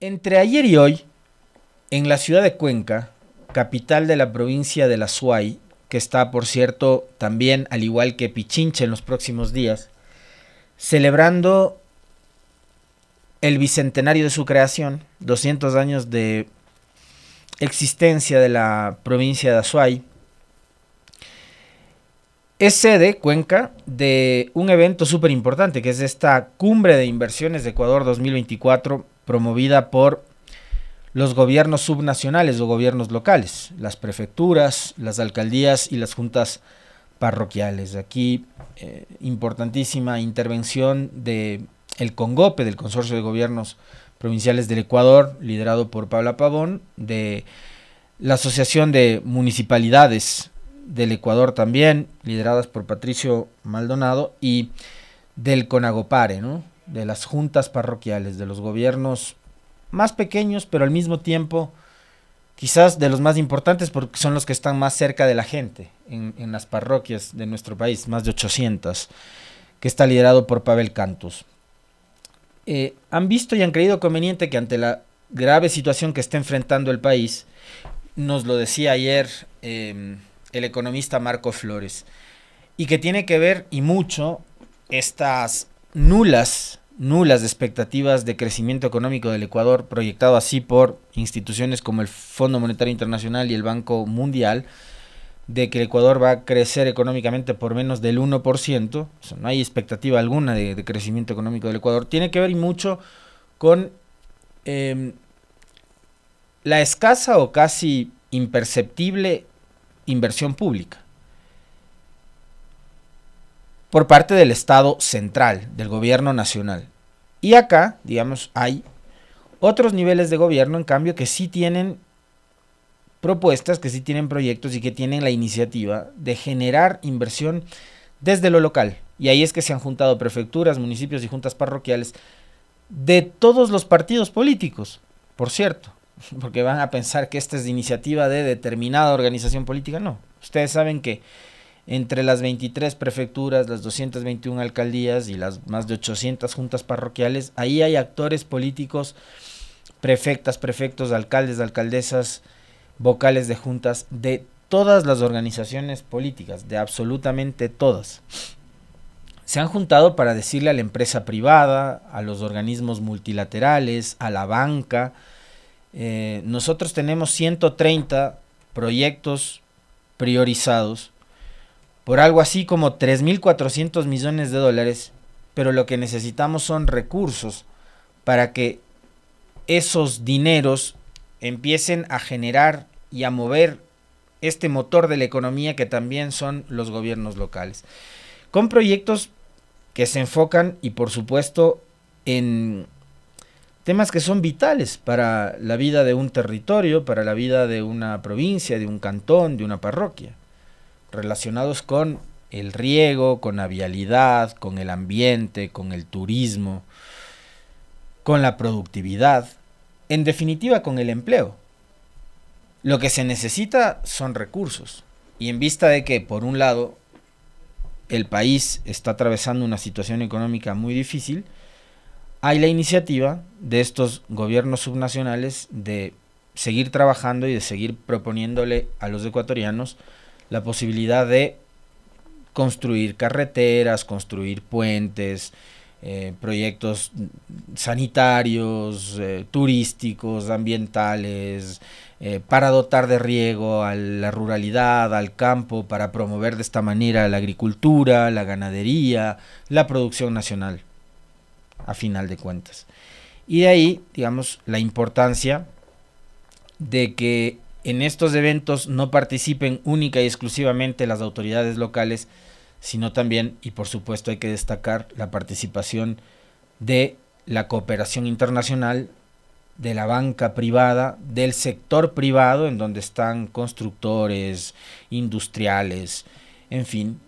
Entre ayer y hoy, en la ciudad de Cuenca, capital de la provincia de la Azuay, que está, por cierto, también, al igual que Pichincha en los próximos días, celebrando el bicentenario de su creación, 200 años de existencia de la provincia de Azuay, es sede, Cuenca, de un evento súper importante, que es esta Cumbre de Inversiones de Ecuador 2024, promovida por los gobiernos subnacionales o gobiernos locales, las prefecturas, las alcaldías y las juntas parroquiales. Aquí, importantísima intervención del CONGOPE, del Consorcio de Gobiernos Provinciales del Ecuador, liderado por Paula Pavón, de la Asociación de Municipalidades del Ecuador también, lideradas por Patricio Maldonado, y del CONAGOPARE, ¿no? De las juntas parroquiales, de los gobiernos más pequeños, pero al mismo tiempo quizás de los más importantes porque son los que están más cerca de la gente en las parroquias de nuestro país, más de 800, que está liderado por Pavel Cantos. Han visto y han creído conveniente que ante la grave situación que está enfrentando el país, nos lo decía ayer el economista Marco Flores, y que tiene que ver y mucho estas nulas expectativas de crecimiento económico del Ecuador, proyectado así por instituciones como el Fondo Monetario Internacional y el Banco Mundial, de que el Ecuador va a crecer económicamente por menos del 1%, o sea, no hay expectativa alguna de crecimiento económico del Ecuador, tiene que ver y mucho con la escasa o casi imperceptible inversión pública por parte del Estado central, del gobierno nacional. Y acá, digamos, hay otros niveles de gobierno, en cambio, que sí tienen propuestas, que sí tienen proyectos y que tienen la iniciativa de generar inversión desde lo local. Y ahí es que se han juntado prefecturas, municipios y juntas parroquiales de todos los partidos políticos, por cierto, porque van a pensar que esta es de iniciativa de determinada organización política. No, ustedes saben que entre las 23 prefecturas, las 221 alcaldías y las más de 800 juntas parroquiales, ahí hay actores políticos, prefectas, prefectos, alcaldes, alcaldesas, vocales de juntas, de todas las organizaciones políticas, de absolutamente todas. Se han juntado para decirle a la empresa privada, a los organismos multilaterales, a la banca. Nosotros tenemos 130 proyectos priorizados por algo así como 3.400 millones de dólares, pero lo que necesitamos son recursos para que esos dineros empiecen a generar y a mover este motor de la economía que también son los gobiernos locales, con proyectos que se enfocan y por supuesto en temas que son vitales para la vida de un territorio, para la vida de una provincia, de un cantón, de una parroquia, relacionados con el riego, con la vialidad, con el ambiente, con el turismo, con la productividad, en definitiva con el empleo. Lo que se necesita son recursos, y en vista de que, por un lado, el país está atravesando una situación económica muy difícil, hay la iniciativa de estos gobiernos subnacionales de seguir trabajando y de seguir proponiéndole a los ecuatorianos la posibilidad de construir carreteras, construir puentes, proyectos sanitarios, turísticos, ambientales, para dotar de riego a la ruralidad, al campo, para promover de esta manera la agricultura, la ganadería, la producción nacional, a final de cuentas. Y de ahí, digamos, la importancia de que en estos eventos no participen única y exclusivamente las autoridades locales, sino también, y por supuesto hay que destacar, la participación de la cooperación internacional, de la banca privada, del sector privado, en donde están constructores, industriales, en fin,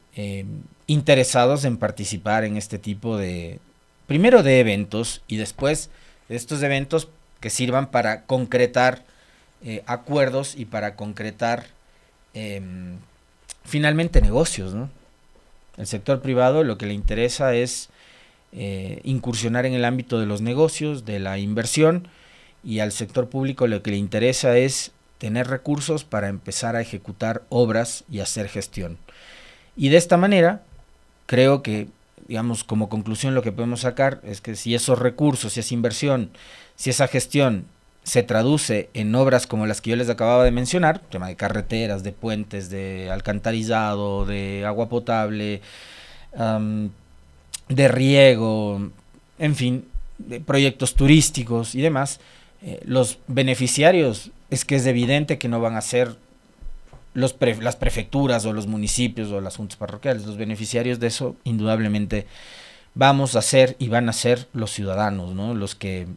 interesados en participar en este tipo de, primero de eventos, y después de estos eventos que sirvan para concretar acuerdos y para concretar finalmente negocios, ¿no? El sector privado lo que le interesa es incursionar en el ámbito de los negocios, de la inversión, y al sector público lo que le interesa es tener recursos para empezar a ejecutar obras y hacer gestión. Y de esta manera, creo que, digamos, como conclusión lo que podemos sacar es que si esos recursos, si esa inversión, si esa gestión se traduce en obras como las que yo les acababa de mencionar, tema de carreteras, de puentes, de alcantarizado, de agua potable, de riego, en fin, de proyectos turísticos y demás, los beneficiarios es que es evidente que no van a ser las prefecturas o los municipios o las juntas parroquiales. Los beneficiarios de eso indudablemente vamos a ser y van a ser los ciudadanos, ¿no? Los que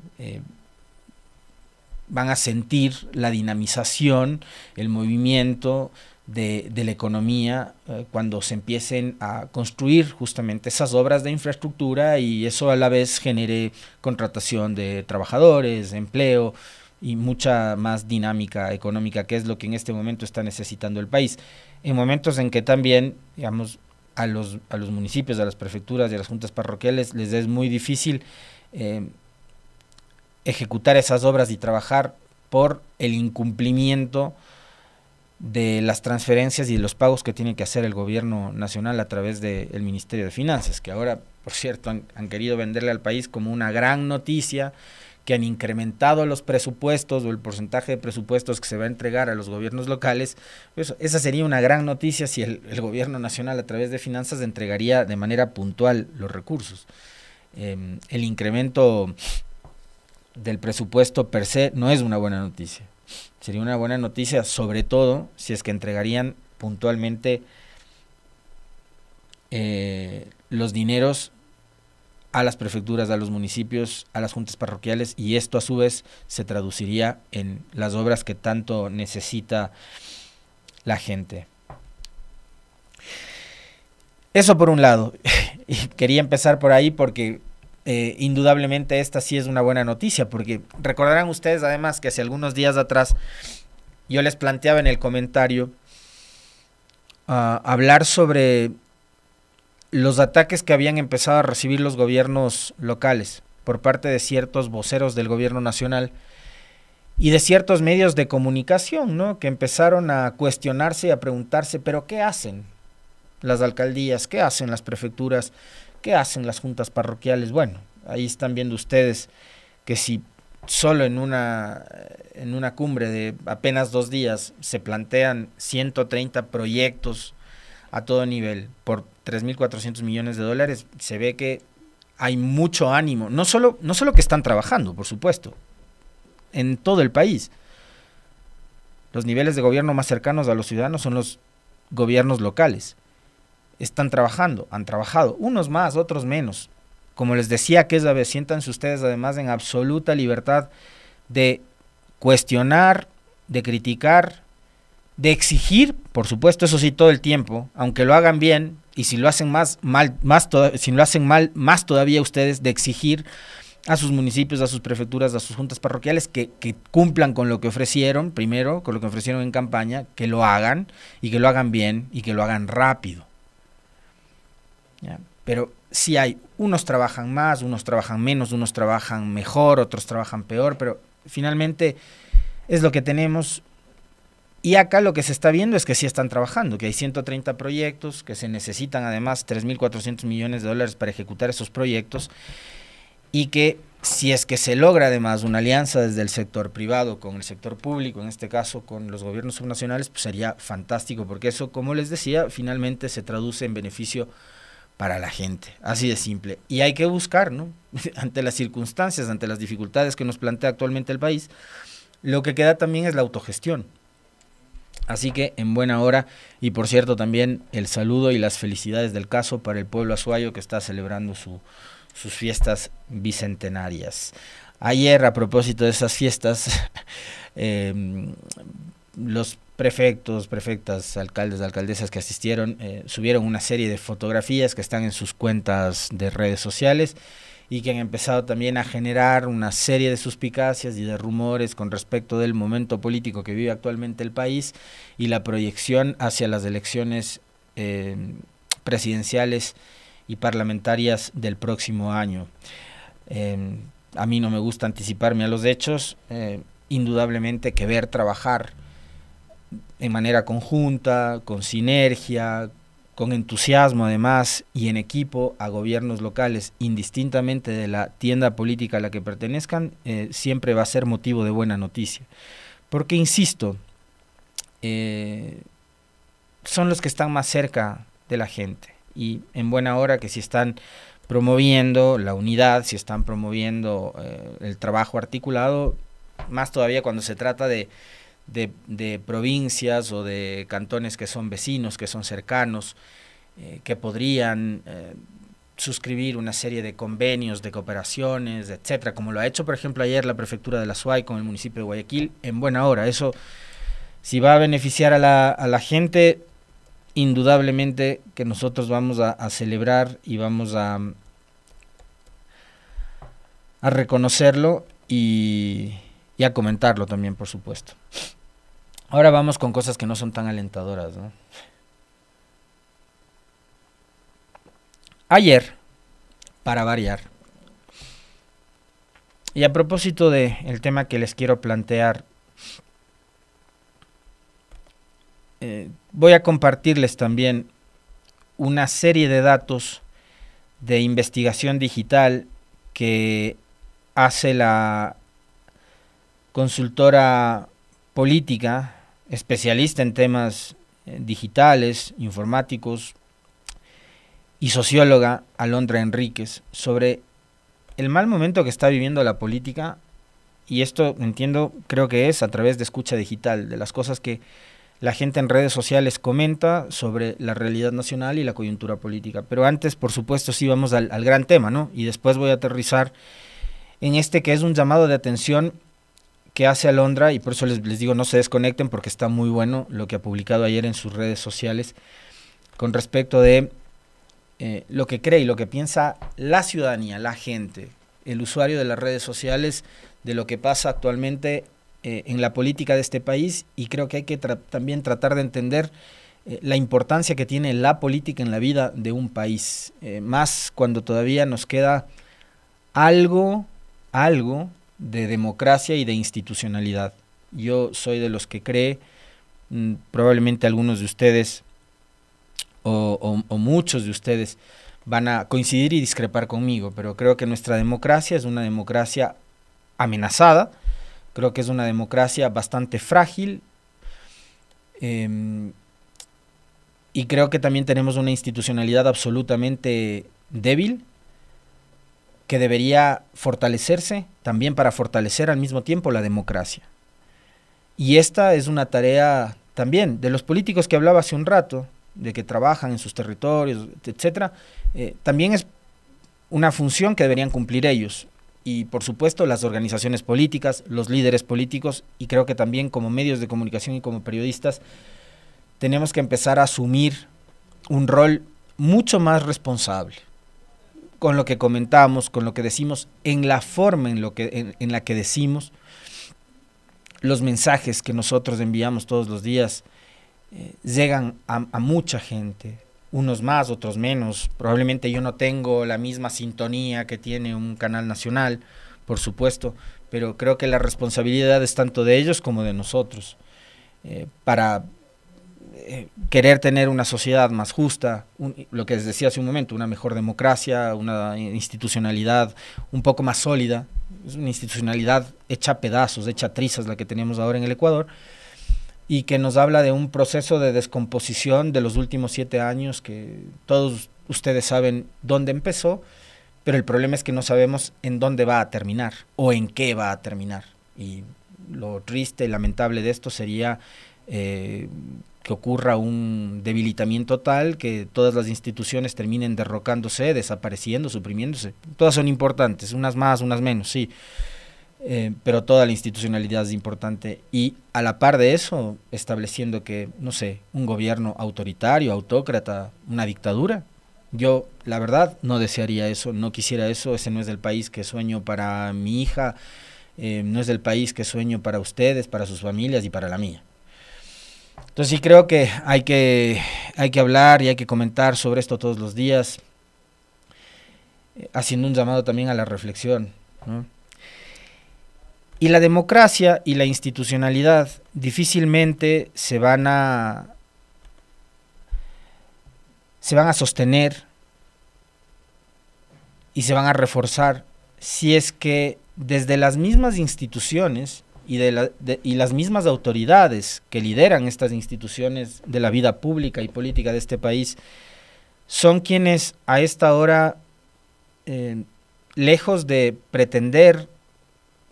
van a sentir la dinamización, el movimiento de la economía cuando se empiecen a construir justamente esas obras de infraestructura y eso a la vez genere contratación de trabajadores, empleo y mucha más dinámica económica, que es lo que en este momento está necesitando el país. En momentos en que también, digamos, a los municipios, a las prefecturas y a las juntas parroquiales les es muy difícil ejecutar esas obras y trabajar por el incumplimiento de las transferencias y de los pagos que tiene que hacer el gobierno nacional a través del Ministerio de Finanzas, que ahora, por cierto, han querido venderle al país como una gran noticia, que han incrementado los presupuestos o el porcentaje de presupuestos que se va a entregar a los gobiernos locales. Pues esa sería una gran noticia si el gobierno nacional a través de finanzas entregaría de manera puntual los recursos. El incremento del presupuesto per se no es una buena noticia. Sería una buena noticia sobre todo si es que entregarían puntualmente los dineros a las prefecturas, a los municipios, a las juntas parroquiales, y esto a su vez se traduciría en las obras que tanto necesita la gente. Eso por un lado, y quería empezar por ahí porque indudablemente esta sí es una buena noticia, porque recordarán ustedes además que hace algunos días atrás yo les planteaba en el comentario hablar sobre los ataques que habían empezado a recibir los gobiernos locales por parte de ciertos voceros del gobierno nacional y de ciertos medios de comunicación, ¿no? Que empezaron a cuestionarse y a preguntarse, ¿pero qué hacen las alcaldías? ¿Qué hacen las prefecturas? ¿Qué hacen las juntas parroquiales? Bueno, ahí están viendo ustedes que si solo en una cumbre de apenas 2 días se plantean 130 proyectos a todo nivel por 3.400 millones de dólares, se ve que hay mucho ánimo, no solo que están trabajando, por supuesto, en todo el país. Los niveles de gobierno más cercanos a los ciudadanos son los gobiernos locales. Están trabajando, han trabajado, unos más, otros menos. Como les decía aquella vez, siéntanse ustedes además en absoluta libertad de cuestionar, de criticar, de exigir, por supuesto, eso sí, todo el tiempo, aunque lo hagan bien, y si lo hacen si lo hacen mal, más todavía ustedes, de exigir a sus municipios, a sus prefecturas, a sus juntas parroquiales que cumplan con lo que ofrecieron, primero, con lo que ofrecieron en campaña, que lo hagan, y que lo hagan bien, y que lo hagan rápido. ¿Ya? Pero sí hay, unos trabajan más, unos trabajan menos, unos trabajan mejor, otros trabajan peor, pero finalmente es lo que tenemos. Y acá lo que se está viendo es que sí están trabajando, que hay 130 proyectos, que se necesitan además 3.400 millones de dólares para ejecutar esos proyectos, y que si es que se logra además una alianza desde el sector privado con el sector público, en este caso con los gobiernos subnacionales, pues sería fantástico, porque eso, como les decía, finalmente se traduce en beneficio para la gente, así de simple. Y hay que buscar, ¿no? Ante las circunstancias, ante las dificultades que nos plantea actualmente el país, lo que queda también es la autogestión. Así que en buena hora, y por cierto también el saludo y las felicidades del caso para el pueblo azuayo que está celebrando sus fiestas bicentenarias. Ayer, a propósito de esas fiestas, los prefectos, prefectas, alcaldes, alcaldesas que asistieron subieron una serie de fotografías que están en sus cuentas de redes sociales y que han empezado también a generar una serie de suspicacias y de rumores con respecto del momento político que vive actualmente el país y la proyección hacia las elecciones presidenciales y parlamentarias del próximo año. a mí no me gusta anticiparme a los hechos, indudablemente que ver trabajar en manera conjunta, con sinergia, con entusiasmo además y en equipo a gobiernos locales, indistintamente de la tienda política a la que pertenezcan, siempre va a ser motivo de buena noticia. Porque, insisto, son los que están más cerca de la gente y en buena hora que si están promoviendo la unidad, si están promoviendo el trabajo articulado, más todavía cuando se trata de provincias o de cantones que son vecinos, que son cercanos, que podrían suscribir una serie de convenios, de cooperaciones, etcétera, como lo ha hecho, por ejemplo, ayer la prefectura de la SUAY con el municipio de Guayaquil, en buena hora. Eso, si va a beneficiar a la gente, indudablemente que nosotros vamos a celebrar y vamos a reconocerlo y a comentarlo también, por supuesto. Ahora vamos con cosas que no son tan alentadoras, ¿no? Ayer, para variar, y a propósito del tema que les quiero plantear, voy a compartirles también una serie de datos de investigación digital que hace la consultora política, especialista en temas digitales, informáticos, y socióloga Alondra Enríquez, sobre el mal momento que está viviendo la política, y esto entiendo, creo que es a través de escucha digital, de las cosas que la gente en redes sociales comenta sobre la realidad nacional y la coyuntura política. Pero antes, por supuesto, sí vamos al gran tema, ¿no? Y después voy a aterrizar en este que es un llamado de atención que hace Alondra, y por eso les digo no se desconecten porque está muy bueno lo que ha publicado ayer en sus redes sociales con respecto de lo que cree y lo que piensa la ciudadanía, la gente, el usuario de las redes sociales, de lo que pasa actualmente en la política de este país, y creo que hay que también tratar de entender la importancia que tiene la política en la vida de un país, más cuando todavía nos queda algo de democracia y de institucionalidad. Yo soy de los que cree, probablemente algunos de ustedes o muchos de ustedes van a coincidir y discrepar conmigo, pero creo que nuestra democracia es una democracia amenazada, creo que es una democracia bastante frágil, y creo que también tenemos una institucionalidad absolutamente débil que debería fortalecerse también para fortalecer al mismo tiempo la democracia. Y esta es una tarea también de los políticos que hablaba hace un rato, de que trabajan en sus territorios, etcétera, también es una función que deberían cumplir ellos. Y por supuesto las organizaciones políticas, los líderes políticos, y creo que también como medios de comunicación y como periodistas, tenemos que empezar a asumir un rol mucho más responsable con lo que comentamos, con lo que decimos, en la forma en la que decimos, los mensajes que nosotros enviamos todos los días llegan a mucha gente, unos más, otros menos. Probablemente yo no tengo la misma sintonía que tiene un canal nacional, por supuesto, pero creo que la responsabilidad es tanto de ellos como de nosotros, para querer tener una sociedad más justa, lo que les decía hace un momento, una mejor democracia, una institucionalidad un poco más sólida. Es una institucionalidad hecha a pedazos, hecha a trizas la que tenemos ahora en el Ecuador, y que nos habla de un proceso de descomposición de los últimos 7 años que todos ustedes saben dónde empezó, pero el problema es que no sabemos en dónde va a terminar o en qué va a terminar. Y lo triste y lamentable de esto sería que ocurra un debilitamiento tal que todas las instituciones terminen derrocándose, desapareciendo, suprimiéndose. Todas son importantes, unas más, unas menos, sí, pero toda la institucionalidad es importante, y a la par de eso estableciendo que, no sé, un gobierno autoritario, autócrata, una dictadura. Yo la verdad no desearía eso, no quisiera eso. Ese no es el país que sueño para mi hija, no es el país que sueño para ustedes, para sus familias y para la mía. Entonces sí creo que hay que hablar y hay que comentar sobre esto todos los días, haciendo un llamado también a la reflexión, ¿no? Y la democracia y la institucionalidad difícilmente se van a sostener y se van a reforzar si es que desde las mismas instituciones y las mismas autoridades que lideran estas instituciones de la vida pública y política de este país son quienes a esta hora, lejos de pretender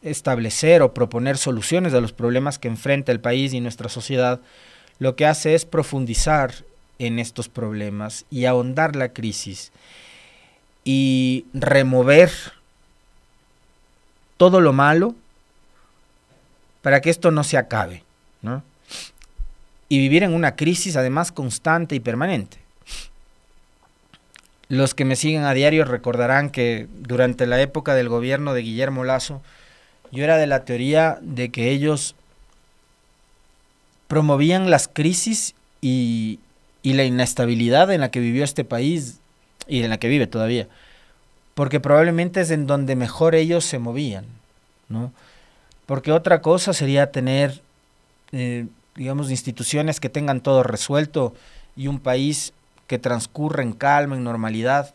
establecer o proponer soluciones a los problemas que enfrenta el país y nuestra sociedad, lo que hace es profundizar en estos problemas y ahondar la crisis y remover todo lo malo para que esto no se acabe, ¿no? Y vivir en una crisis además constante y permanente. Los que me siguen a diario recordarán que durante la época del gobierno de Guillermo Lasso, yo era de la teoría de que ellos promovían las crisis y la inestabilidad en la que vivió este país y en la que vive todavía, porque probablemente es en donde mejor ellos se movían, ¿no? Porque otra cosa sería tener, digamos, instituciones que tengan todo resuelto y un país que transcurra en calma, en normalidad,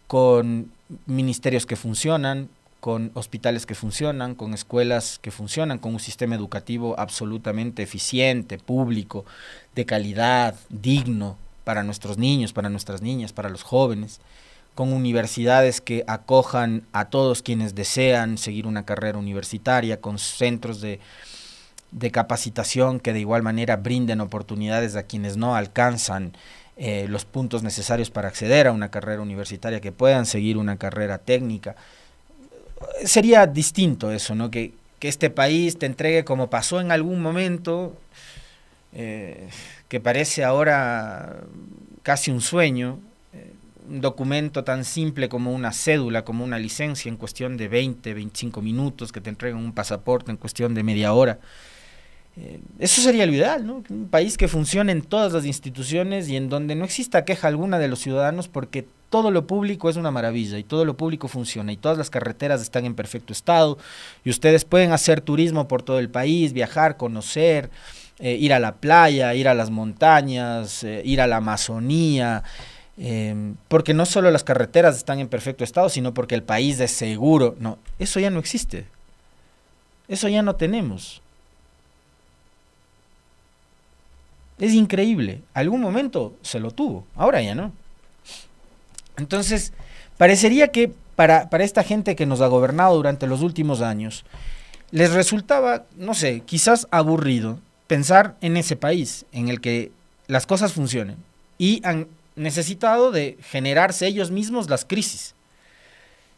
con ministerios que funcionan, con hospitales que funcionan, con escuelas que funcionan, con un sistema educativo absolutamente eficiente, público, de calidad, digno para nuestros niños, para nuestras niñas, para los jóvenes, con universidades que acojan a todos quienes desean seguir una carrera universitaria, con centros de capacitación que de igual manera brinden oportunidades a quienes no alcanzan los puntos necesarios para acceder a una carrera universitaria, que puedan seguir una carrera técnica. Sería distinto eso, ¿no? Que este país te entregue, como pasó en algún momento, que parece ahora casi un sueño, un documento tan simple como una cédula, como una licencia, en cuestión de 20, 25 minutos, que te entreguen un pasaporte en cuestión de media hora. Eso sería lo ideal, ¿no? Un país que funcione en todas las instituciones y en donde no exista queja alguna de los ciudadanos, porque todo lo público es una maravilla y todo lo público funciona y todas las carreteras están en perfecto estado y ustedes pueden hacer turismo por todo el país, viajar, conocer, ir a la playa, ir a las montañas, ir a la Amazonía, porque no solo las carreteras están en perfecto estado, sino porque el país es seguro. No, eso ya no existe, eso ya no tenemos. Es increíble, algún momento se lo tuvo, ahora ya no. Entonces, parecería que para esta gente que nos ha gobernado durante los últimos años, les resultaba, no sé, quizás aburrido pensar en ese país en el que las cosas funcionen, y han necesitado de generarse ellos mismos las crisis.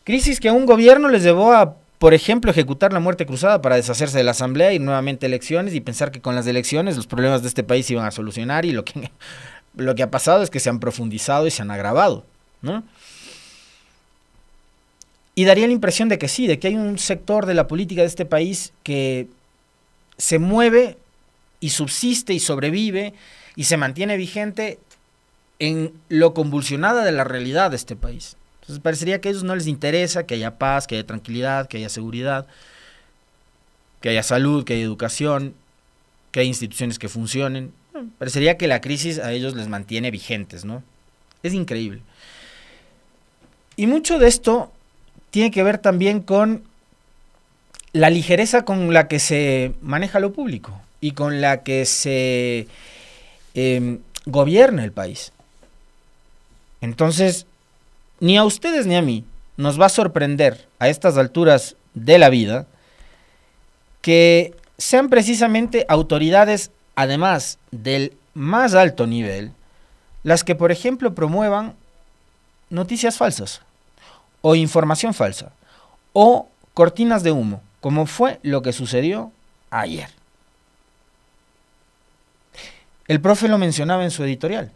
Crisis que a un gobierno les llevó a, por ejemplo, ejecutar la muerte cruzada para deshacerse de la asamblea y nuevamente elecciones, y pensar que con las elecciones los problemas de este país se iban a solucionar, y lo que ha pasado es que se han profundizado y se han agravado, ¿no? Y daría la impresión de que sí, de que hay un sector de la política de este país que se mueve y subsiste y sobrevive y se mantiene vigente en lo convulsionada de la realidad de este país. Entonces parecería que a ellos no les interesa que haya paz, que haya tranquilidad, que haya seguridad, que haya salud, que haya educación, que haya instituciones que funcionen. Parecería que la crisis a ellos les mantiene vigentes, ¿no? Es increíble. Y mucho de esto tiene que ver también con la ligereza con la que se maneja lo público y con la que se gobierna el país. Entonces, ni a ustedes ni a mí nos va a sorprender a estas alturas de la vida que sean precisamente autoridades, además del más alto nivel, las que, por ejemplo, promuevan noticias falsas o información falsa o cortinas de humo, como fue lo que sucedió ayer. El profe lo mencionaba en su editorial.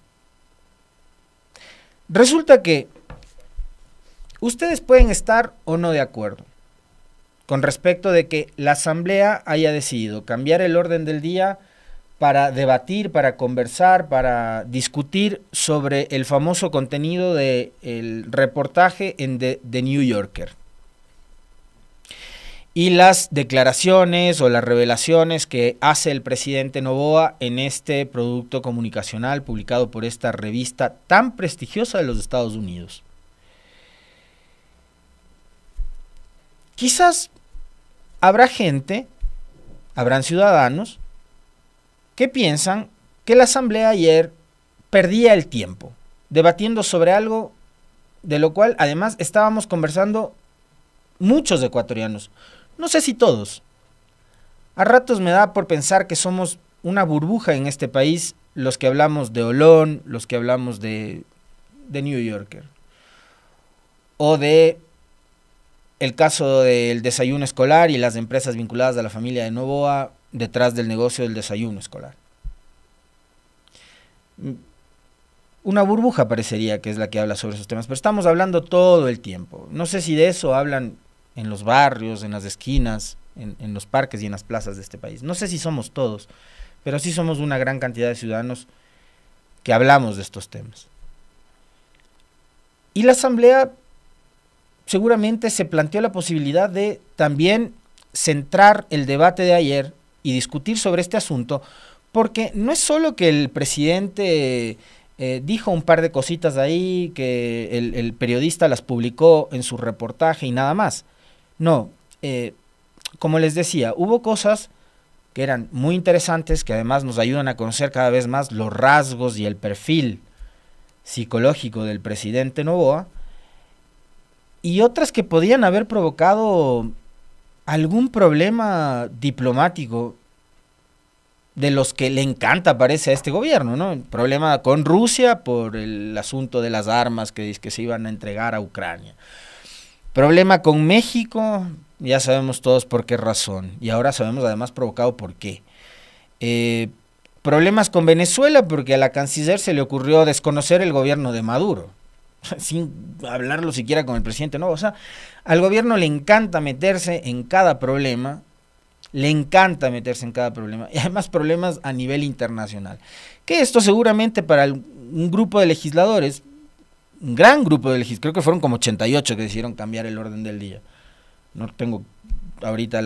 Resulta que ustedes pueden estar o no de acuerdo con respecto de que la asamblea haya decidido cambiar el orden del día para debatir, para conversar, para discutir sobre el famoso contenido del reportaje en The New Yorker. y las declaraciones o las revelaciones que hace el presidente Noboa en este producto comunicacional publicado por esta revista tan prestigiosa de los Estados Unidos. Quizás habrán ciudadanos que piensan que la asamblea ayer perdía el tiempo debatiendo sobre algo de lo cual además estábamos conversando muchos ecuatorianos. No sé si todos. A ratos me da por pensar que somos una burbuja en este país los que hablamos de Olón, los que hablamos de New Yorker. O de el caso del desayuno escolar y las empresas vinculadas a la familia de Noboa detrás del negocio del desayuno escolar. Una burbuja parecería que es la que habla sobre esos temas, pero estamos hablando todo el tiempo. No sé si de eso hablan en los barrios, en las esquinas, en los parques y en las plazas de este país. No sé si somos todos, pero sí somos una gran cantidad de ciudadanos que hablamos de estos temas. Y la asamblea seguramente se planteó la posibilidad de también centrar el debate de ayer y discutir sobre este asunto, porque no es solo que el presidente dijo un par de cositas ahí, que el periodista las publicó en su reportaje y nada más. No, como les decía, hubo cosas que eran muy interesantes, que además nos ayudan a conocer cada vez más los rasgos y el perfil psicológico del presidente Noboa, y otras que podían haber provocado algún problema diplomático de los que le encanta, parece, a este gobierno, ¿no? El problema con Rusia por el asunto de las armas que se iban a entregar a Ucrania. Problema con México, ya sabemos todos por qué razón, y ahora sabemos además provocado por qué. Problemas con Venezuela, porque a la canciller se le ocurrió desconocer el gobierno de Maduro, sin hablarlo siquiera con el presidente, no, o sea, al gobierno le encanta meterse en cada problema, y además problemas a nivel internacional, que esto seguramente para un grupo de legisladores, un gran grupo de legisladores, creo que fueron como 88 que decidieron cambiar el orden del día, no tengo ahorita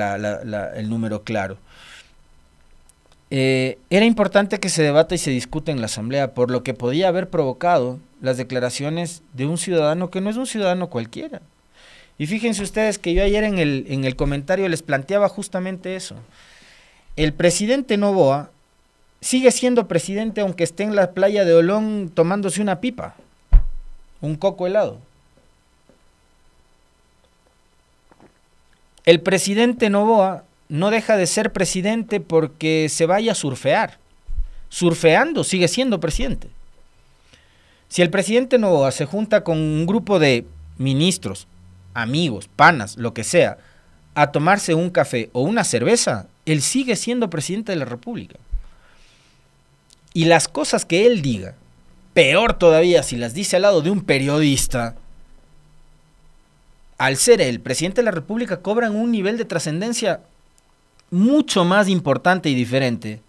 el número claro, era importante que se debata y se discute en la asamblea, por lo que podía haber provocado las declaraciones de un ciudadano que no es un ciudadano cualquiera. Y fíjense ustedes que yo ayer en el comentario les planteaba justamente eso. El presidente Noboa sigue siendo presidente aunque esté en la playa de Olón tomándose una pipa, un coco helado. El presidente Noboa no deja de ser presidente porque se vaya a surfear. Surfeando sigue siendo presidente. Si el presidente Noboa se junta con un grupo de ministros, amigos, panas, lo que sea, a tomarse un café o una cerveza, él sigue siendo presidente de la República. Y las cosas que él diga, peor todavía si las dice al lado de un periodista, al ser el presidente de la República cobran un nivel de trascendencia mucho más importante y diferente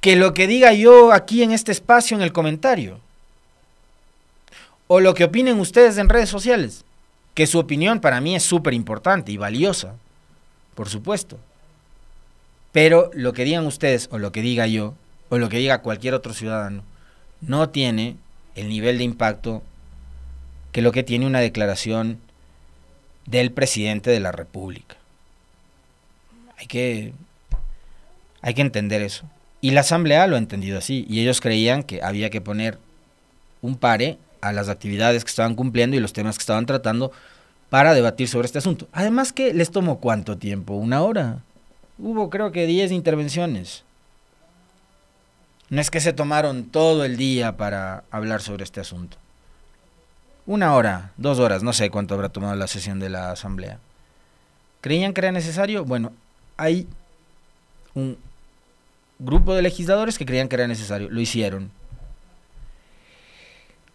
que lo que diga yo aquí en este espacio en el comentario. O lo que opinen ustedes en redes sociales, que su opinión para mí es súper importante y valiosa, por supuesto. Pero lo que digan ustedes, o lo que diga yo, o lo que diga cualquier otro ciudadano, no tiene el nivel de impacto que lo que tiene una declaración del presidente de la República. Hay que entender eso. Y la asamblea lo ha entendido así, y ellos creían que había que poner un pare a las actividades que estaban cumpliendo y los temas que estaban tratando para debatir sobre este asunto. Además que les tomó ¿cuánto tiempo? ¿Una hora? Hubo creo que 10 intervenciones. No es que se tomaron todo el día para hablar sobre este asunto. 1 hora, 2 horas, no sé cuánto habrá tomado la sesión de la asamblea. ¿Creían que era necesario? Bueno, hay un grupo de legisladores que creían que era necesario, lo hicieron.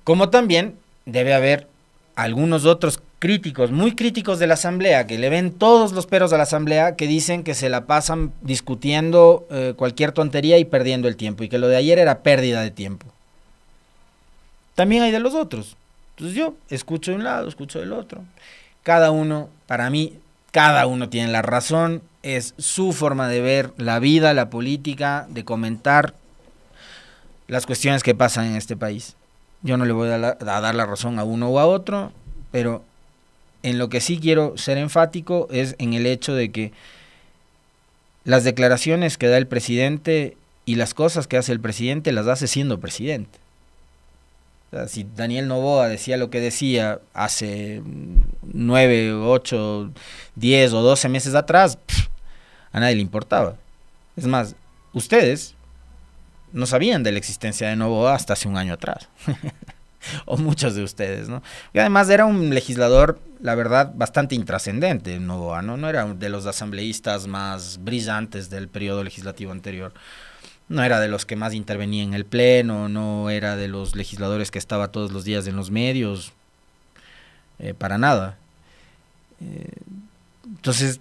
Como también debe haber algunos otros críticos, muy críticos de la asamblea, que le ven todos los peros a la asamblea, que dicen que se la pasan discutiendo cualquier tontería y perdiendo el tiempo, y que lo de ayer era pérdida de tiempo. También hay de los otros, Entonces yo escucho de un lado, escucho del otro. Cada uno, para mí, cada uno tiene la razón. Es su forma de ver la vida, la política, de comentar las cuestiones que pasan en este país. Yo no le voy a dar la razón a uno o a otro, pero en lo que sí quiero ser enfático es en el hecho de que las declaraciones que da el presidente y las cosas que hace el presidente las hace siendo presidente. O sea, si Daniel Noboa decía lo que decía hace 9, 8, 10 o 12 meses atrás, a nadie le importaba. Es más, ustedes no sabían de la existencia de Noboa hasta hace un año atrás. O muchos de ustedes, ¿no? Y además era un legislador, la verdad, bastante intrascendente, Noboa, ¿no? No era de los asambleístas más brillantes del periodo legislativo anterior. No era de los que más intervenía en el pleno, no era de los legisladores que estaba todos los días en los medios, para nada. Entonces,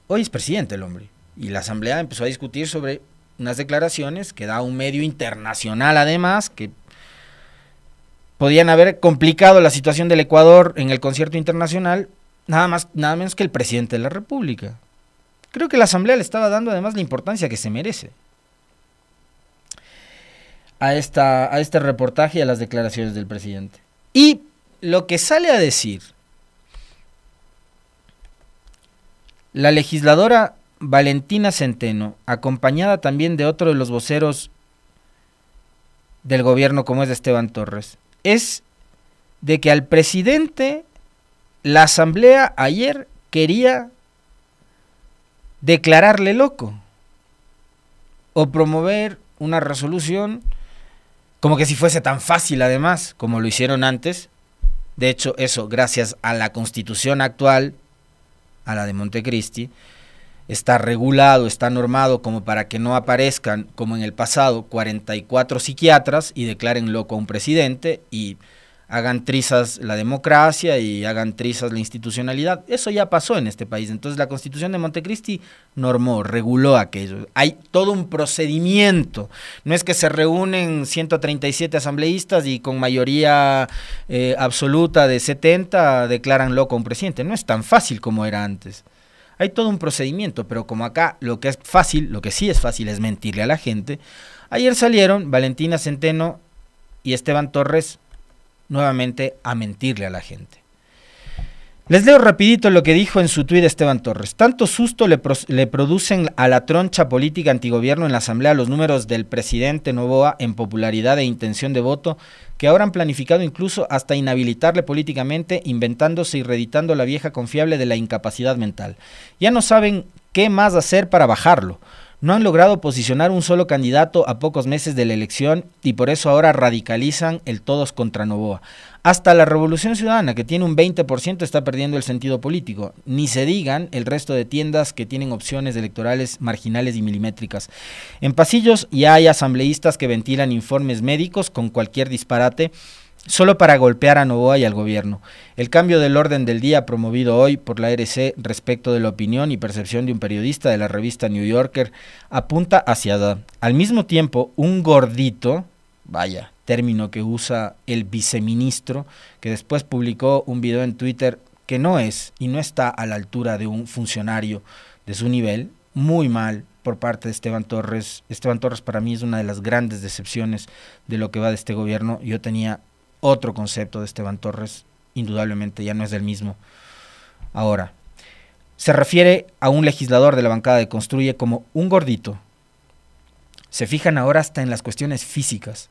hoy es presidente el hombre. Y la asamblea empezó a discutir sobre unas declaraciones que da un medio internacional, además, que podían haber complicado la situación del Ecuador en el concierto internacional, nada menos que el presidente de la República. Creo que la asamblea le estaba dando además la importancia que se merece a este reportaje y a las declaraciones del presidente. Y lo que sale a decir la legisladora Valentina Centeno, acompañada también de otro de los voceros del gobierno como es de Esteban Torres, es de que al presidente la asamblea ayer quería declararle loco o promover una resolución como que si fuese tan fácil, además, como lo hicieron antes. De hecho, eso, gracias a la constitución actual, a la de Montecristi, está regulado, está normado como para que no aparezcan, como en el pasado, 44 psiquiatras y declaren loco a un presidente y hagan trizas la democracia y hagan trizas la institucionalidad. Eso ya pasó en este país. Entonces la Constitución de Montecristi normó, reguló aquello. Hay todo un procedimiento. No es que se reúnen 137 asambleístas y con mayoría absoluta de 70 declaran loco a un presidente. No es tan fácil como era antes. Hay todo un procedimiento, pero como acá lo que es fácil, lo que sí es fácil es mentirle a la gente. Ayer salieron Valentina Centeno y Esteban Torres nuevamente a mentirle a la gente. Les leo rapidito lo que dijo en su tuit Esteban Torres. Tanto susto le producen a la troncha política antigobierno en la asamblea los números del presidente Noboa en popularidad e intención de voto, que ahora han planificado incluso hasta inhabilitarle políticamente, inventándose y reeditando la vieja confiable de la incapacidad mental. Ya no saben qué más hacer para bajarlo. No han logrado posicionar un solo candidato a pocos meses de la elección y por eso ahora radicalizan el todos contra Noboa. Hasta la Revolución Ciudadana, que tiene un 20%, está perdiendo el sentido político. Ni se digan el resto de tiendas que tienen opciones electorales marginales y milimétricas. En pasillos ya hay asambleístas que ventilan informes médicos con cualquier disparate, solo para golpear a Noboa y al gobierno. El cambio del orden del día promovido hoy por la RC respecto de la opinión y percepción de un periodista de la revista New Yorker apunta hacia allá. Al mismo tiempo, un gordito, vaya, término que usa el viceministro, que después publicó un video en Twitter que no es y no está a la altura de un funcionario de su nivel, muy mal por parte de Esteban Torres. Esteban Torres para mí es una de las grandes decepciones de lo que va de este gobierno. Yo tenía otro concepto de Esteban Torres, indudablemente ya no es del mismo. Ahora, se refiere a un legislador de la bancada de Construye como un gordito. Se fijan ahora hasta en las cuestiones físicas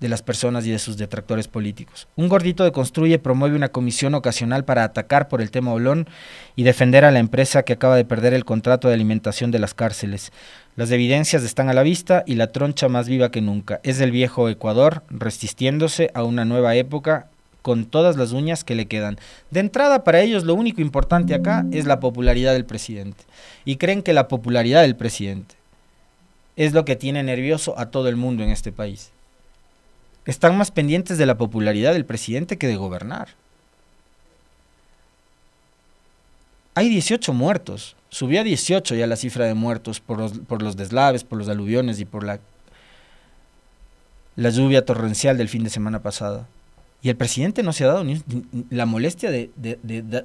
de las personas y de sus detractores políticos. Un gordito de Construye promueve una comisión ocasional para atacar por el tema Olón y defender a la empresa que acaba de perder el contrato de alimentación de las cárceles. Las evidencias están a la vista y la troncha más viva que nunca. Es el viejo Ecuador resistiéndose a una nueva época con todas las uñas que le quedan. De entrada, para ellos lo único importante acá es la popularidad del presidente. Y creen que la popularidad del presidente es lo que tiene nervioso a todo el mundo en este país. Están más pendientes de la popularidad del presidente que de gobernar. Hay 18 muertos. Subió a 18 ya la cifra de muertos por los deslaves, por los aluviones y por la lluvia torrencial del fin de semana pasada. Y el presidente no se ha dado ni la molestia de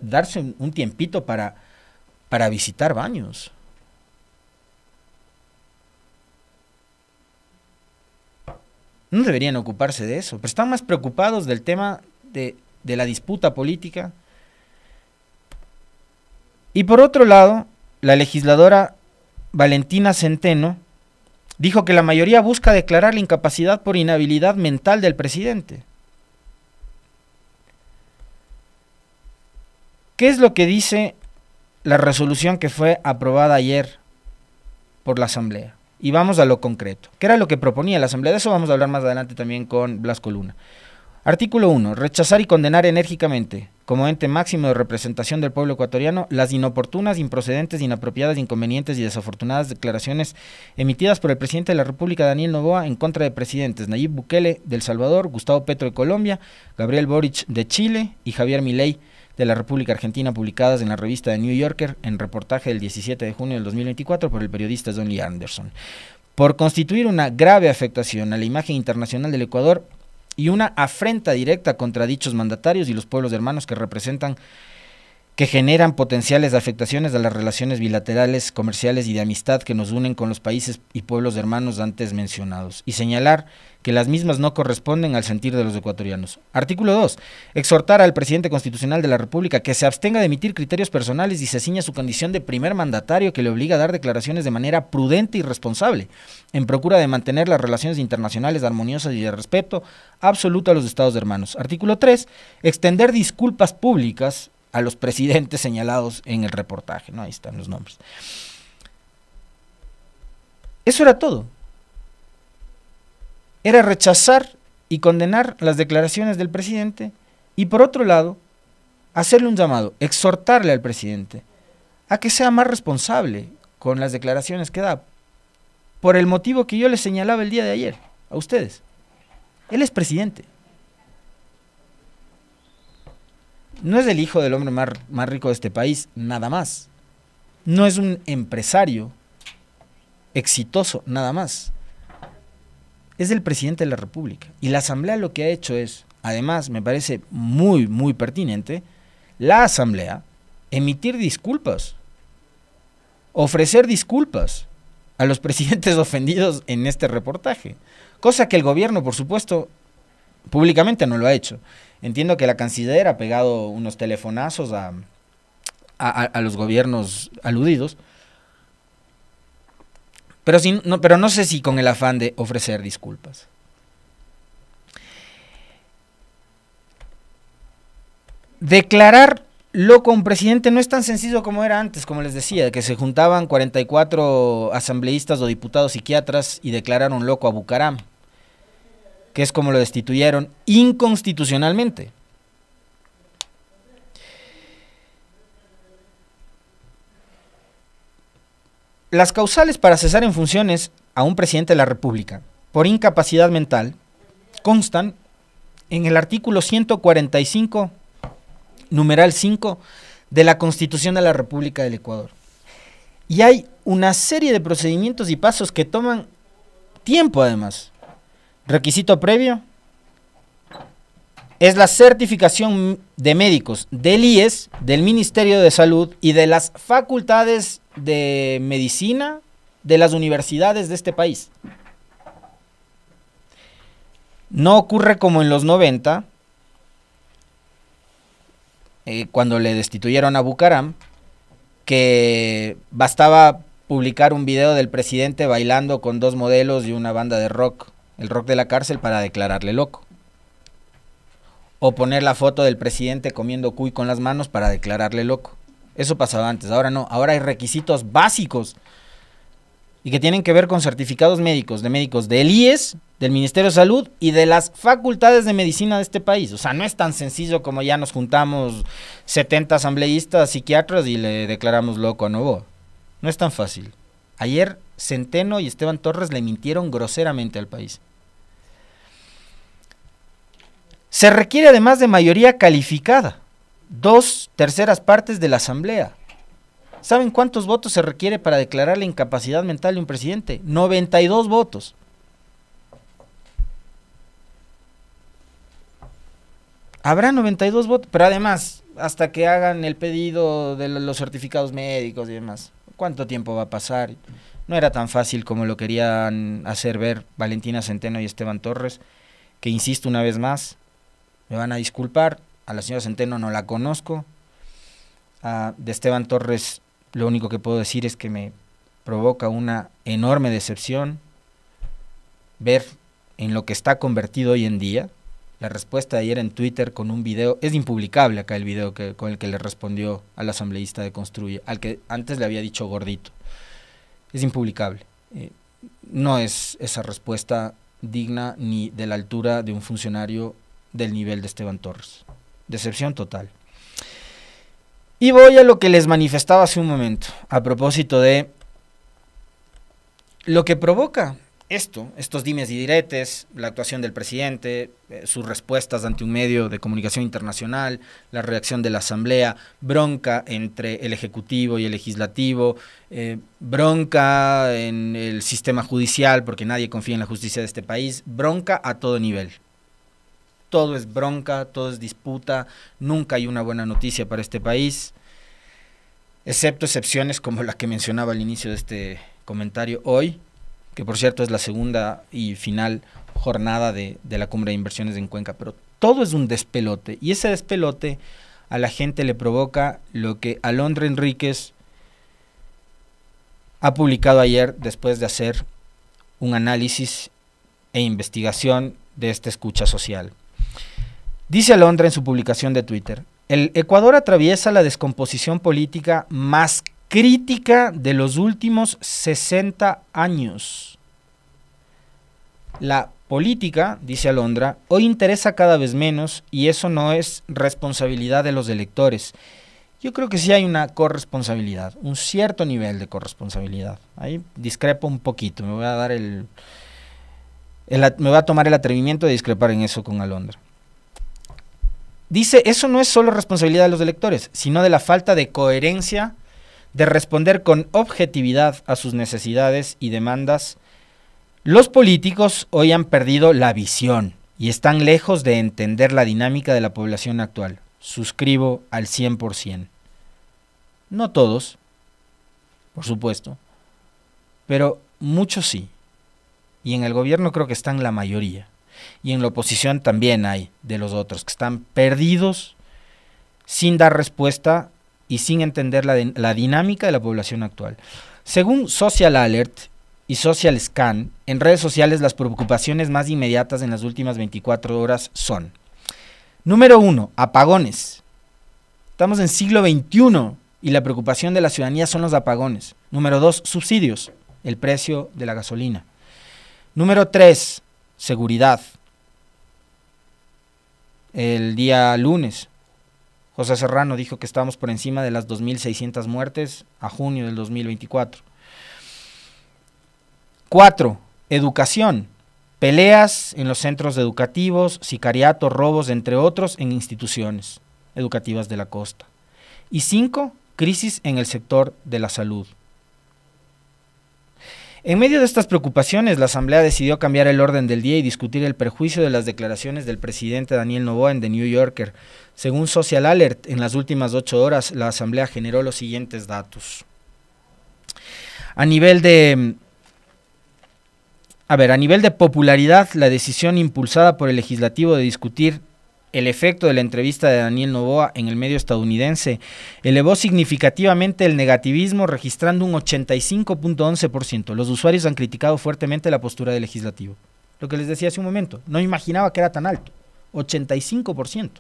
darse un tiempito para visitar Baños. No deberían ocuparse de eso, pero están más preocupados del tema de la disputa política. Y por otro lado, la legisladora Valentina Centeno dijo que la mayoría busca declarar la incapacidad por inhabilidad mental del presidente. ¿Qué es lo que dice la resolución que fue aprobada ayer por la Asamblea? Y vamos a lo concreto. ¿Qué era lo que proponía la Asamblea? De eso vamos a hablar más adelante también con Blasco Luna. Artículo 1. Rechazar y condenar enérgicamente, como ente máximo de representación del pueblo ecuatoriano, las inoportunas, improcedentes, inapropiadas, inconvenientes y desafortunadas declaraciones emitidas por el presidente de la República, Daniel Noboa, en contra de presidentes Nayib Bukele de El Salvador, Gustavo Petro de Colombia, Gabriel Boric de Chile y Javier Milei de la República Argentina, publicadas en la revista The New Yorker en reportaje del 17 de junio del 2024 por el periodista John Lee Anderson, por constituir una grave afectación a la imagen internacional del Ecuador y una afrenta directa contra dichos mandatarios y los pueblos hermanos que representan, que generan potenciales afectaciones a las relaciones bilaterales, comerciales y de amistad que nos unen con los países y pueblos hermanos antes mencionados, y señalar que las mismas no corresponden al sentir de los ecuatorianos. Artículo 2. Exhortar al presidente constitucional de la República que se abstenga de emitir criterios personales y se ciña su condición de primer mandatario que le obliga a dar declaraciones de manera prudente y responsable, en procura de mantener las relaciones internacionales armoniosas y de respeto absoluto a los estados hermanos. Artículo 3. Extender disculpas públicas a los presidentes señalados en el reportaje, ¿no? Ahí están los nombres. Eso era todo. Era rechazar y condenar las declaraciones del presidente y, por otro lado, hacerle un llamado, exhortarle al presidente a que sea más responsable con las declaraciones que da, por el motivo que yo les señalaba el día de ayer a ustedes. Él es presidente. No es el hijo del hombre más rico de este país, nada más. No es un empresario exitoso, nada más. Es el presidente de la República. Y la Asamblea lo que ha hecho es, además, me parece muy, muy pertinente, la Asamblea emitir disculpas, ofrecer disculpas a los presidentes ofendidos en este reportaje. Cosa que el gobierno, por supuesto, públicamente no lo ha hecho. Entiendo que la canciller ha pegado unos telefonazos a los gobiernos aludidos, pero no sé si con el afán de ofrecer disculpas. Declarar loco a un presidente no es tan sencillo como era antes, como les decía, que se juntaban 44 asambleístas o diputados psiquiatras y declararon loco a Bucaram, que es como lo destituyeron inconstitucionalmente. Las causales para cesar en funciones a un presidente de la República por incapacidad mental constan en el artículo 145, numeral 5 de la Constitución de la República del Ecuador. Y hay una serie de procedimientos y pasos que toman tiempo además. Requisito previo es la certificación de médicos del IES, del Ministerio de Salud y de las facultades de medicina de las universidades de este país. No ocurre como en los 90, cuando le destituyeron a Bucaram, que bastaba publicar un video del presidente bailando con dos modelos y una banda de rock, el rock de la cárcel, para declararle loco. O poner la foto del presidente comiendo cuy con las manos para declararle loco. Eso pasaba antes, ahora no. Ahora hay requisitos básicos y que tienen que ver con certificados médicos, de médicos del IES, del Ministerio de Salud y de las facultades de medicina de este país. O sea, no es tan sencillo como ya nos juntamos 70 asambleístas, psiquiatras y le declaramos loco a Noboa. No es tan fácil. Ayer Centeno y Esteban Torres le mintieron groseramente al país. Se requiere además de mayoría calificada, 2/3 partes de la Asamblea. ¿Saben cuántos votos se requiere para declarar la incapacidad mental de un presidente? 92 votos. Habrá 92 votos, pero además, hasta que hagan el pedido de los certificados médicos y demás, ¿cuánto tiempo va a pasar? No era tan fácil como lo querían hacer ver Valentina Centeno y Esteban Torres, que insisto una vez más, me van a disculpar, a la señora Centeno no la conozco, de Esteban Torres lo único que puedo decir es que me provoca una enorme decepción ver en lo que está convertido hoy en día. La respuesta de ayer en Twitter con un video, es impublicable acá el video con el que le respondió al asambleísta de Construye, al que antes le había dicho gordito. Es impublicable. No es esa respuesta digna ni de la altura de un funcionario del nivel de Esteban Torres. Decepción total. Y voy a lo que les manifestaba hace un momento, a propósito de lo que provoca estos dimes y diretes, la actuación del presidente, sus respuestas ante un medio de comunicación internacional, la reacción de la asamblea, bronca entre el ejecutivo y el legislativo, bronca en el sistema judicial porque nadie confía en la justicia de este país, bronca a todo nivel. Todo es bronca, todo es disputa, nunca hay una buena noticia para este país, excepto excepciones como la que mencionaba al inicio de este comentario hoy, que por cierto es la segunda y final jornada de la cumbre de inversiones en Cuenca, pero todo es un despelote, y ese despelote a la gente le provoca lo que Alondra Enríquez ha publicado ayer después de hacer un análisis e investigación de esta escucha social. Dice Alondra en su publicación de Twitter: el Ecuador atraviesa la descomposición política más crítica de los últimos 60 años. La política, dice Alondra, hoy interesa cada vez menos y eso no es responsabilidad de los electores. Yo creo que sí hay una corresponsabilidad, un cierto nivel de corresponsabilidad. Ahí discrepo un poquito, me voy a tomar el atrevimiento de discrepar en eso con Alondra. Dice, eso no es solo responsabilidad de los electores, sino de la falta de coherencia de responder con objetividad a sus necesidades y demandas. Los políticos hoy han perdido la visión y están lejos de entender la dinámica de la población actual. Suscribo al 100%. No todos, por supuesto, pero muchos sí. Y en el gobierno creo que están la mayoría. Y en la oposición también hay de los otros que están perdidos sin dar respuesta y sin entender la dinámica de la población actual. Según Social Alert y Social Scan, en redes sociales las preocupaciones más inmediatas en las últimas 24 horas son: número 1, apagones. Estamos en siglo XXI y la preocupación de la ciudadanía son los apagones. Número 2, subsidios, el precio de la gasolina. Número 3, seguridad. El día lunes, José Serrano dijo que estábamos por encima de las 2.600 muertes a junio del 2024. 4. Educación. Peleas en los centros educativos, sicariato, robos, entre otros, en instituciones educativas de la costa. Y 5. Crisis en el sector de la salud. En medio de estas preocupaciones, la Asamblea decidió cambiar el orden del día y discutir el perjuicio de las declaraciones del presidente Daniel Noboa en The New Yorker. Según Social Alert, en las últimas 8 horas, la Asamblea generó los siguientes datos. A nivel de popularidad, la decisión impulsada por el legislativo de discutir el efecto de la entrevista de Daniel Noboa en el medio estadounidense elevó significativamente el negativismo, registrando un 85.11%. Los usuarios han criticado fuertemente la postura del legislativo. Lo que les decía hace un momento, no imaginaba que era tan alto, 85%.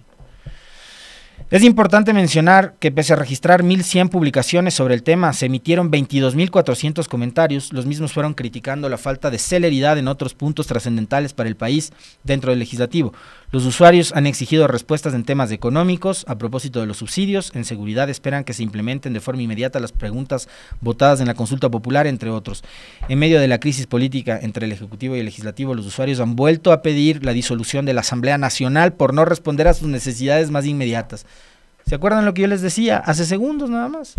Es importante mencionar que pese a registrar 1.100 publicaciones sobre el tema, se emitieron 22.400 comentarios. Los mismos fueron criticando la falta de celeridad en otros puntos trascendentales para el país dentro del legislativo. Los usuarios han exigido respuestas en temas económicos. A propósito de los subsidios, en seguridad esperan que se implementen de forma inmediata las preguntas votadas en la consulta popular, entre otros. En medio de la crisis política entre el Ejecutivo y el Legislativo, los usuarios han vuelto a pedir la disolución de la Asamblea Nacional por no responder a sus necesidades más inmediatas. ¿Se acuerdan lo que yo les decía hace segundos nada más?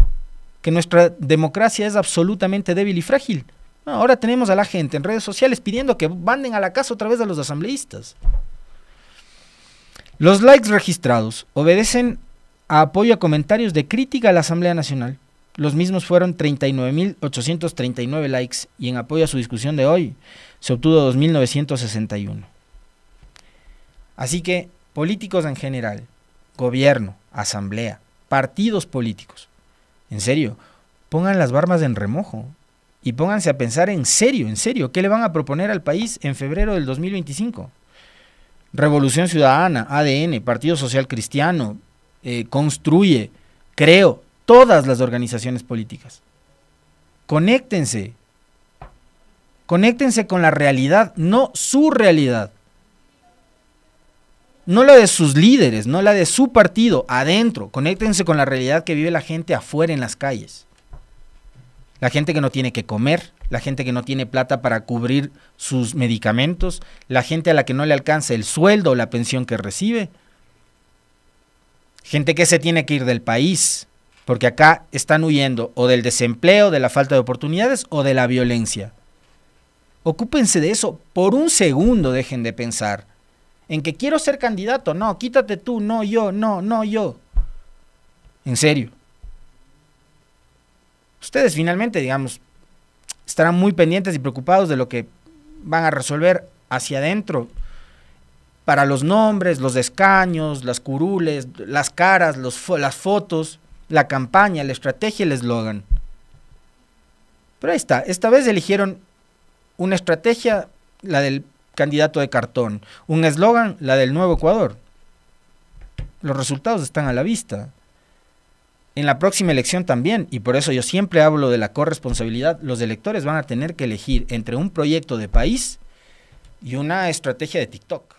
Que nuestra democracia es absolutamente débil y frágil. No, ahora tenemos a la gente en redes sociales pidiendo que manden a la casa otra vez a los asambleístas. Los likes registrados obedecen a apoyo a comentarios de crítica a la Asamblea Nacional. Los mismos fueron 39.839 likes y en apoyo a su discusión de hoy se obtuvo 2.961. Así que políticos en general, gobierno, asamblea, partidos políticos, en serio, pongan las barbas en remojo y pónganse a pensar en serio, ¿qué le van a proponer al país en febrero del 2025? Revolución Ciudadana, ADN, Partido Social Cristiano, Construye, Creo, todas las organizaciones políticas. Conéctense con la realidad, no su realidad. No la de sus líderes, no la de su partido, adentro. Conéctense con la realidad que vive la gente afuera en las calles. La gente que no tiene que comer, la gente que no tiene plata para cubrir sus medicamentos, la gente a la que no le alcanza el sueldo o la pensión que recibe. Gente que se tiene que ir del país, porque acá están huyendo o del desempleo, de la falta de oportunidades o de la violencia. Ocúpense de eso. Por un segundo dejen de pensar en que quiero ser candidato. No, quítate tú, no yo, no yo. En serio. Ustedes finalmente, digamos, estarán muy pendientes y preocupados de lo que van a resolver hacia adentro para los nombres, los escaños, las curules, las caras, las fotos, la campaña, la estrategia y el eslogan. Pero ahí está, esta vez eligieron una estrategia, la del candidato de cartón, un eslogan, la del Nuevo Ecuador. Los resultados están a la vista. En la próxima elección también, y por eso yo siempre hablo de la corresponsabilidad, los electores van a tener que elegir entre un proyecto de país y una estrategia de TikTok.